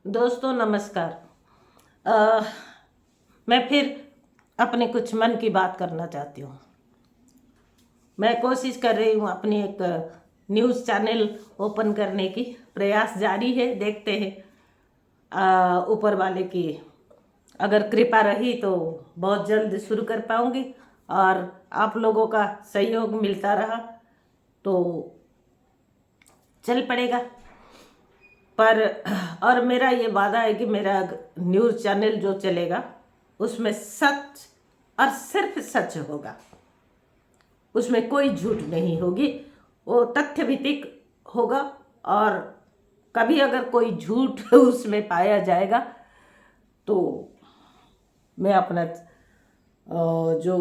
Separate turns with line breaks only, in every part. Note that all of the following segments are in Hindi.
दोस्तों नमस्कार। अ, मैं फिर अपने कुछ मन की बात करना चाहती हूँ। मैं कोशिश कर रही हूँ अपनी एक न्यूज़ चैनल ओपन करने की, प्रयास जारी है। देखते हैं ऊपर वाले की अगर कृपा रही तो बहुत जल्द शुरू कर पाऊँगी, और आप लोगों का सहयोग मिलता रहा तो चल पड़ेगा। पर और मेरा ये वादा है कि मेरा न्यूज़ चैनल जो चलेगा उसमें सच और सिर्फ सच होगा, उसमें कोई झूठ नहीं होगी, वो तथ्य भित्तिक होगा। और कभी अगर कोई झूठ उसमें पाया जाएगा तो मैं अपना जो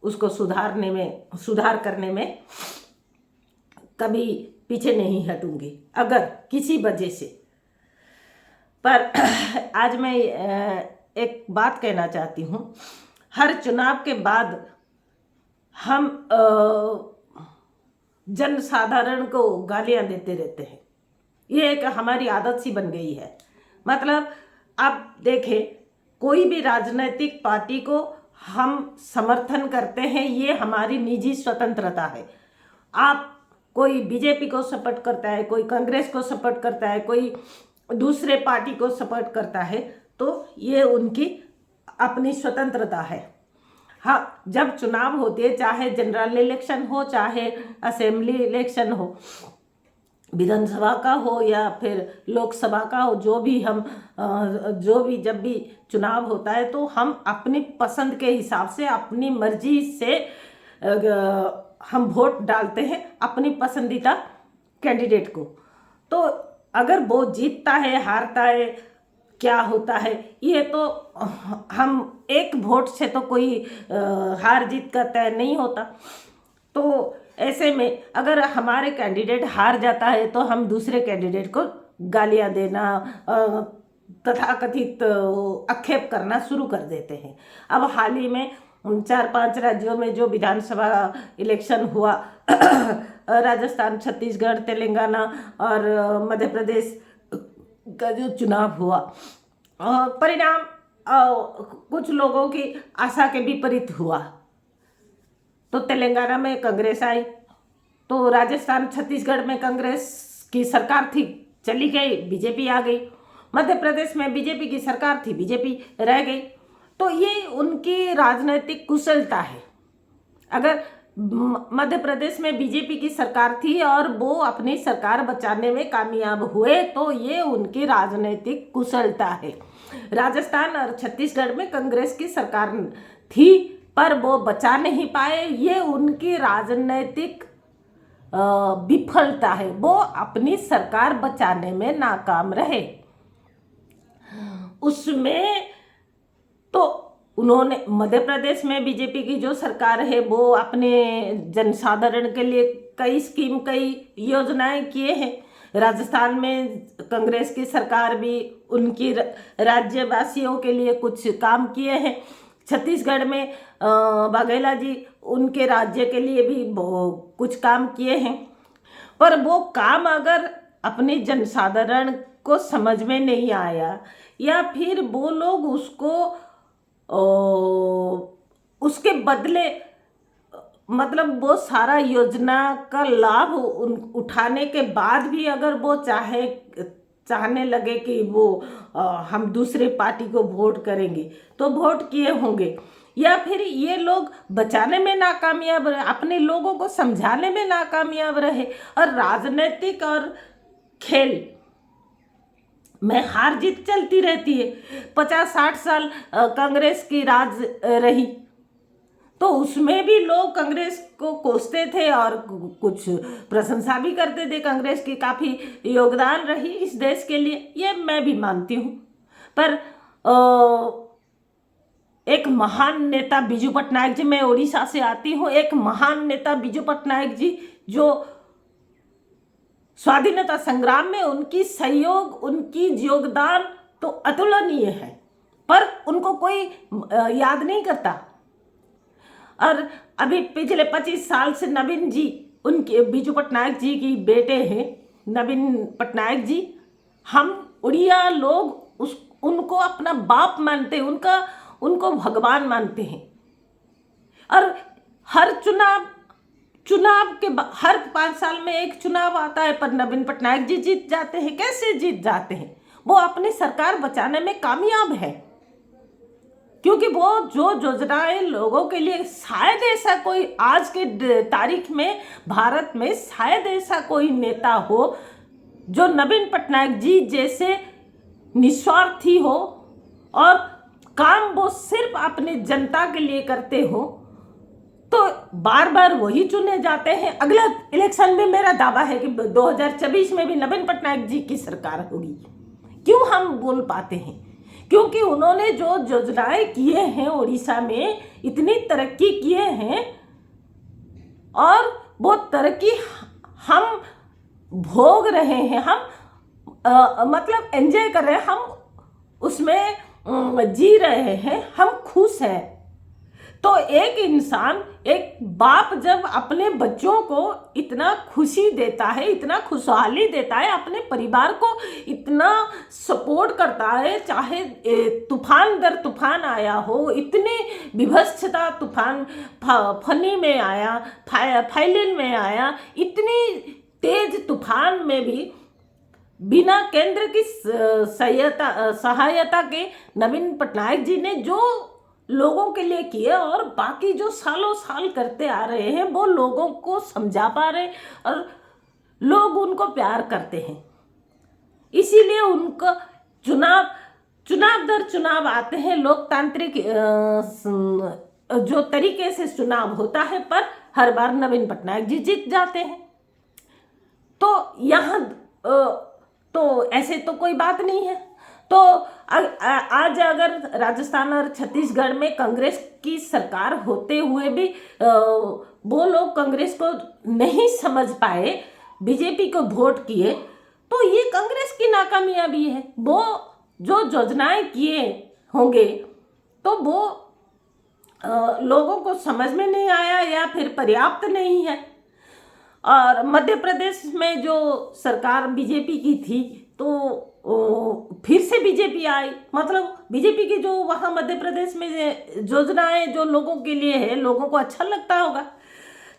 उसको सुधार करने में कभी पीछे नहीं हटूंगी अगर किसी वजह से। पर आज मैं एक बात कहना चाहती हूँ। हर चुनाव के बाद हम जन साधारण को गालियां देते रहते हैं। ये एक हमारी आदत सी बन गई है। मतलब आप देखें, कोई भी राजनीतिक पार्टी को हम समर्थन करते हैं, ये हमारी निजी स्वतंत्रता है। आप कोई बीजेपी को सपोर्ट करता है, कोई कांग्रेस को सपोर्ट करता है, कोई दूसरे पार्टी को सपोर्ट करता है, तो ये उनकी अपनी स्वतंत्रता है। हाँ, जब चुनाव होते हैं, चाहे जनरल इलेक्शन हो, चाहे असेंबली इलेक्शन हो, विधानसभा का हो या फिर लोकसभा का हो, जब भी चुनाव होता है तो हम अपनी पसंद के हिसाब से, अपनी मर्जी से हम वोट डालते हैं अपनी पसंदीदा कैंडिडेट को। तो अगर वो जीतता है, हारता है, क्या होता है, ये तो हम एक वोट से तो कोई हार जीत का तय नहीं होता। तो ऐसे में अगर हमारे कैंडिडेट हार जाता है तो हम दूसरे कैंडिडेट को गालियां देना, तथाकथित आक्षेप करना शुरू कर देते हैं। अब हाल ही में 4-5 राज्यों में जो विधानसभा इलेक्शन हुआ राजस्थान, छत्तीसगढ़, तेलंगाना और मध्य प्रदेश का जो चुनाव हुआ, परिणाम कुछ लोगों की आशा के विपरीत हुआ। तो तेलंगाना में कांग्रेस आई, तो राजस्थान, छत्तीसगढ़ में कांग्रेस की सरकार थी, चली गई, बीजेपी आ गई। मध्य प्रदेश में बीजेपी की सरकार थी, बीजेपी रह गई। तो ये उनकी राजनीतिक कुशलता है। अगर मध्य प्रदेश में बीजेपी की सरकार थी और वो अपनी सरकार बचाने में कामयाब हुए, तो ये उनकी राजनीतिक कुशलता है। राजस्थान और छत्तीसगढ़ में कांग्रेस की सरकार थी पर वो बचा नहीं पाए, ये उनकी राजनीतिक विफलता है। वो अपनी सरकार बचाने में नाकाम रहे। उसमें तो उन्होंने, मध्य प्रदेश में बीजेपी की जो सरकार है वो अपने जनसाधारण के लिए कई स्कीम, कई योजनाएं किए हैं। राजस्थान में कांग्रेस की सरकार भी उनकी राज्यवासियों के लिए कुछ काम किए हैं। छत्तीसगढ़ में वाघेला जी उनके राज्य के लिए भी कुछ काम किए हैं। पर वो काम अगर अपने जनसाधारण को समझ में नहीं आया, या फिर वो लोग उसको उसके बदले, मतलब वो सारा योजना का लाभ उठाने के बाद भी अगर वो चाहने लगे कि वो हम दूसरे पार्टी को वोट करेंगे, तो वोट किए होंगे। या फिर ये लोग बचाने में नाकामयाब रहे, अपने लोगों को समझाने में नाकामयाब रहे, और राजनीतिक और खेल में हार जीत चलती रहती है। 50-60 साल कांग्रेस की राज रही, तो उसमें भी लोग कांग्रेस को कोसते थे और कुछ प्रशंसा भी करते थे। कांग्रेस की काफ़ी योगदान रही इस देश के लिए, ये मैं भी मानती हूँ। पर एक महान नेता बिजू पटनायक जी, मैं उड़ीसा से आती हूँ, एक महान नेता बिजू पटनायक जी, जो स्वाधीनता संग्राम में उनकी सहयोग, उनकी योगदान तो अतुलनीय है, पर उनको कोई याद नहीं करता। और अभी पिछले 25 साल से नवीन जी, उनके बिजू पटनायक जी की बेटे हैं नवीन पटनायक जी, हम उड़िया लोग उनको अपना बाप मानते हैं, उनको भगवान मानते हैं। और हर चुनाव के हर 5 साल में एक चुनाव आता है, पर नवीन पटनायक जी जीत जाते हैं। कैसे जीत जाते हैं? वो अपनी सरकार बचाने में कामयाब है, क्योंकि वो जो योजनाएं लोगों के लिए, शायद ऐसा कोई आज के तारीख में भारत में शायद ऐसा कोई नेता हो जो नवीन पटनायक जी जैसे निस्वार्थी हो और काम वो सिर्फ अपनी जनता के लिए करते हो, तो बार बार वही चुने जाते हैं। अगला इलेक्शन में मेरा दावा है कि 2024 में भी नवीन पटनायक जी की सरकार होगी। क्यों हम बोल पाते हैं? क्योंकि उन्होंने जो योजनाएं किए हैं, उड़ीसा में इतनी तरक्की किए हैं, और वो तरक्की हम भोग रहे हैं, हम मतलब एंजॉय कर रहे हैं, हम उसमें जी रहे हैं, हम खुश हैं। तो एक इंसान, एक बाप जब अपने बच्चों को इतना खुशी देता है, इतना खुशहाली देता है, अपने परिवार को इतना सपोर्ट करता है, चाहे तूफान दर तूफान आया हो, इतनी विभत्सता तूफान फनी में आया, फाइलिन में आया, इतनी तेज तूफान में भी बिना केंद्र की सहायता के नवीन पटनायक जी ने जो लोगों के लिए किए, और बाकी जो सालों साल करते आ रहे हैं, वो लोगों को समझा पा रहे और लोग उनको प्यार करते हैं। इसीलिए उनको चुनाव दर चुनाव आते हैं, लोकतांत्रिक जो तरीके से चुनाव होता है, पर हर बार नवीन पटनायक जी जीत जाते हैं। तो यहाँ तो ऐसे तो कोई बात नहीं है। तो आज अगर राजस्थान और छत्तीसगढ़ में कांग्रेस की सरकार होते हुए भी वो लोग कांग्रेस को नहीं समझ पाए, बीजेपी को वोट किए, तो ये कांग्रेस की नाकामयाबी है। वो जो योजनाएं किए होंगे तो वो लोगों को समझ में नहीं आया या फिर पर्याप्त नहीं है। और मध्य प्रदेश में जो सरकार बीजेपी की थी, तो फिर से बीजेपी आई, मतलब बीजेपी की जो वहाँ मध्य प्रदेश में योजनाएं जो लोगों के लिए है, लोगों को अच्छा लगता होगा।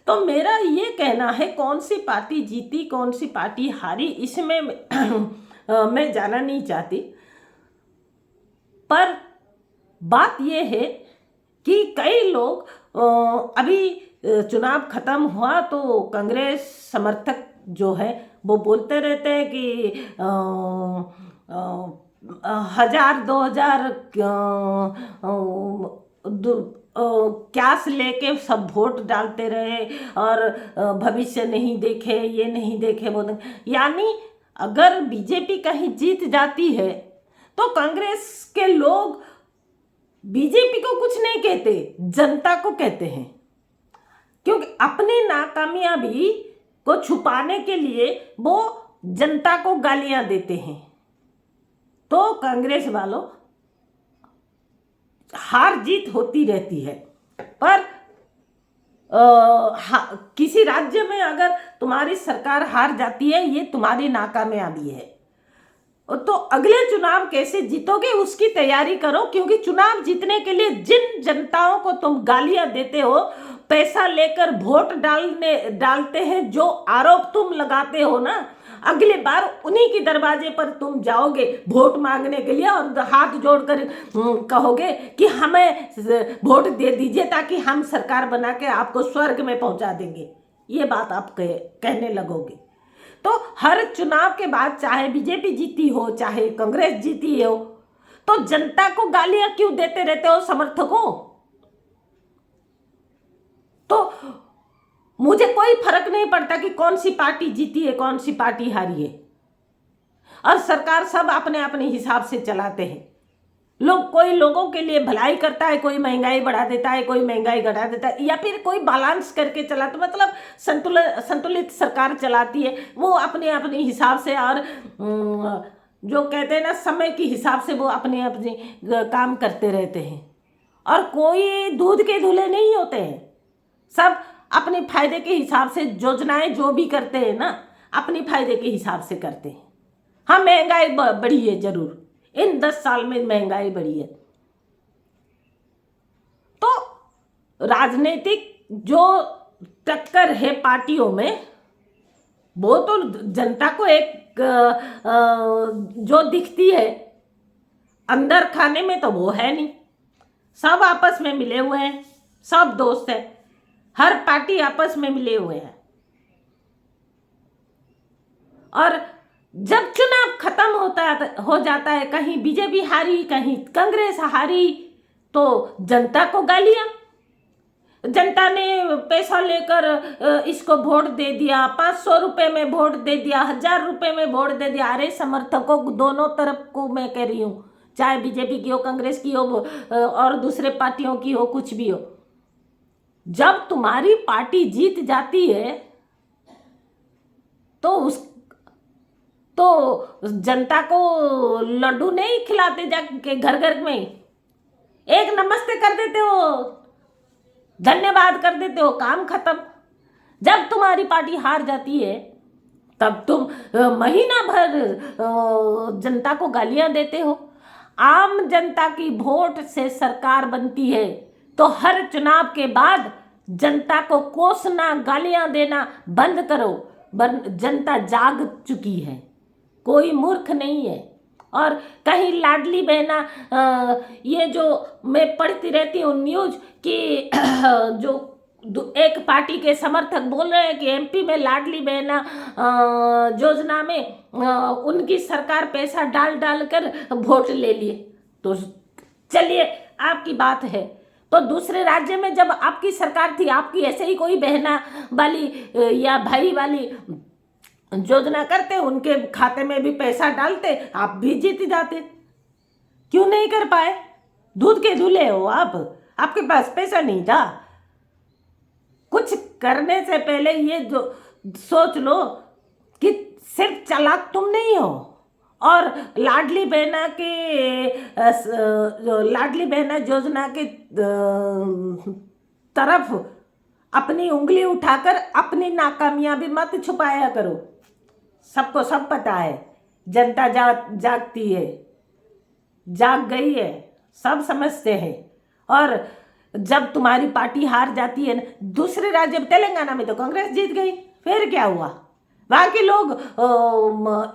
तो मेरा ये कहना है, कौन सी पार्टी जीती, कौन सी पार्टी हारी, इसमें मैं जाना नहीं चाहती। पर बात ये है कि कई लोग अभी चुनाव खत्म हुआ तो कांग्रेस समर्थक जो है वो बोलते रहते हैं कि 1000-2000 कैश लेके सब वोट डालते रहे और भविष्य नहीं देखे, ये नहीं देखे, वो नहीं। यानी अगर बीजेपी कहीं जीत जाती है तो कांग्रेस के लोग बीजेपी को कुछ नहीं कहते, जनता को कहते हैं, क्योंकि अपनी नाकामयाबी को छुपाने के लिए वो जनता को गालियां देते हैं। तो कांग्रेस वालों हार जीत होती रहती है। पर किसी राज्य में अगर तुम्हारी सरकार हार जाती है, ये तुम्हारी नाकामयाबी है। तो अगले चुनाव कैसे जीतोगे उसकी तैयारी करो, क्योंकि चुनाव जीतने के लिए जिन जनताओं को तुम गालियां देते हो, पैसा लेकर वोट डालते हैं, जो आरोप तुम लगाते हो ना, अगली बार उन्हीं के दरवाजे पर तुम जाओगे वोट मांगने के लिए और हाथ जोड़कर कहोगे कि हमें वोट दे दीजिए ताकि हम सरकार बना के आपको स्वर्ग में पहुंचा देंगे। ये बात आप कहने लगोगे। तो हर चुनाव के बाद, चाहे बीजेपी जीती हो चाहे कांग्रेस जीती हो, तो जनता को गालियां क्यों देते रहते हो समर्थकों? तो मुझे कोई फर्क नहीं पड़ता कि कौन सी पार्टी जीती है, कौन सी पार्टी हारी है, और सरकार सब अपने अपने हिसाब से चलाते हैं। कोई लोगों के लिए भलाई करता है, कोई महंगाई बढ़ा देता है, कोई महंगाई घटा देता है, या फिर कोई बैलेंस करके चलाता, मतलब संतुलित सरकार चलाती है वो अपने अपने हिसाब से। और जो कहते हैं ना, समय के हिसाब से वो अपने अपने काम करते रहते हैं। और कोई दूध के धुले नहीं होते हैं, सब अपने फायदे के हिसाब से योजनाएं जो भी करते हैं ना, अपने फायदे के हिसाब से करते हैं। हाँ, महंगाई बढ़ी है जरूर, इन 10 साल में महंगाई बढ़ी है। तो राजनीतिक जो टक्कर है पार्टियों में, वो तो जनता को एक जो दिखती है, अंदर खाने में तो वो है नहीं। सब आपस में मिले हुए हैं, सब दोस्त हैं, हर पार्टी आपस में मिले हुए हैं। और जब चुनाव खत्म हो जाता है, कहीं बीजेपी हारी, कहीं कांग्रेस हारी, तो जनता को गालियां। जनता ने पैसा लेकर इसको वोट दे दिया, 500 रुपए में वोट दे दिया, 1000 रुपए में वोट दे दिया। अरे समर्थकों दोनों तरफ को मैं कह रही हूँ, चाहे बीजेपी की हो, कांग्रेस की हो, और दूसरे पार्टियों की हो, कुछ भी हो, जब तुम्हारी पार्टी जीत जाती है तो जनता को लड्डू नहीं खिलाते जाके घर घर में, एक नमस्ते कर देते हो, धन्यवाद कर देते हो, काम खत्म। जब तुम्हारी पार्टी हार जाती है तब तुम महीना भर जनता को गालियां देते हो। आम जनता की वोट से सरकार बनती है, तो हर चुनाव के बाद जनता को कोसना, गालियां देना बंद करो। जनता जाग चुकी है, कोई मूर्ख नहीं है। और कहीं लाडली बहना, ये जो मैं पढ़ती रहती हूँ न्यूज कि जो एक पार्टी के समर्थक बोल रहे हैं कि एमपी में लाडली बहना योजना में उनकी सरकार पैसा डाल डाल कर वोट ले लिए। तो चलिए, आपकी बात है, तो दूसरे राज्य में जब आपकी सरकार थी, आपकी ऐसे ही कोई बहना वाली या भाई वाली योजना करते, उनके खाते में भी पैसा डालते, आप भी जीत जाते। क्यों नहीं कर पाए? दूध के दूल्हे हो आप, आपके पास पैसा नहीं था। कुछ करने से पहले ये जो सोच लो कि सिर्फ चालाक तुम नहीं हो, और लाडली बहना योजना के तरफ अपनी उंगली उठाकर अपनी नाकामयाबी मत छुपाया करो। सबको सब पता है, जनता जागती है, जाग गई है, सब समझते हैं। और जब तुम्हारी पार्टी हार जाती है, दूसरे राज्य में, तेलंगाना में तो कांग्रेस जीत गई, फिर क्या हुआ? वहाँ के लोग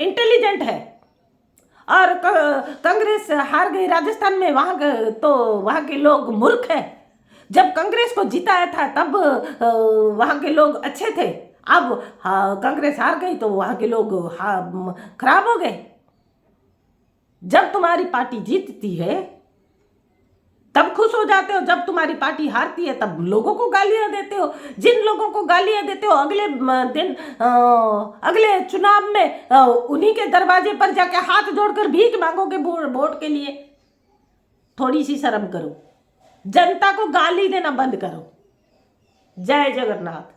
इंटेलिजेंट है, और कांग्रेस हार गई राजस्थान में, वहाँ के लोग मूर्ख है। जब कांग्रेस को जिताया था तब वहाँ के लोग अच्छे थे, अब कांग्रेस हार गई तो वहाँ के लोग खराब हो गए। जब तुम्हारी पार्टी जीतती है तब खुश हो जाते हो, जब तुम्हारी पार्टी हारती है तब लोगों को गालियां देते हो। जिन लोगों को गालियां देते हो, अगले दिन अगले चुनाव में उन्हीं के दरवाजे पर जाके हाथ जोड़कर भीख मांगोगे वोट के लिए। थोड़ी सी शर्म करो, जनता को गाली देना बंद करो। जय जगन्नाथ।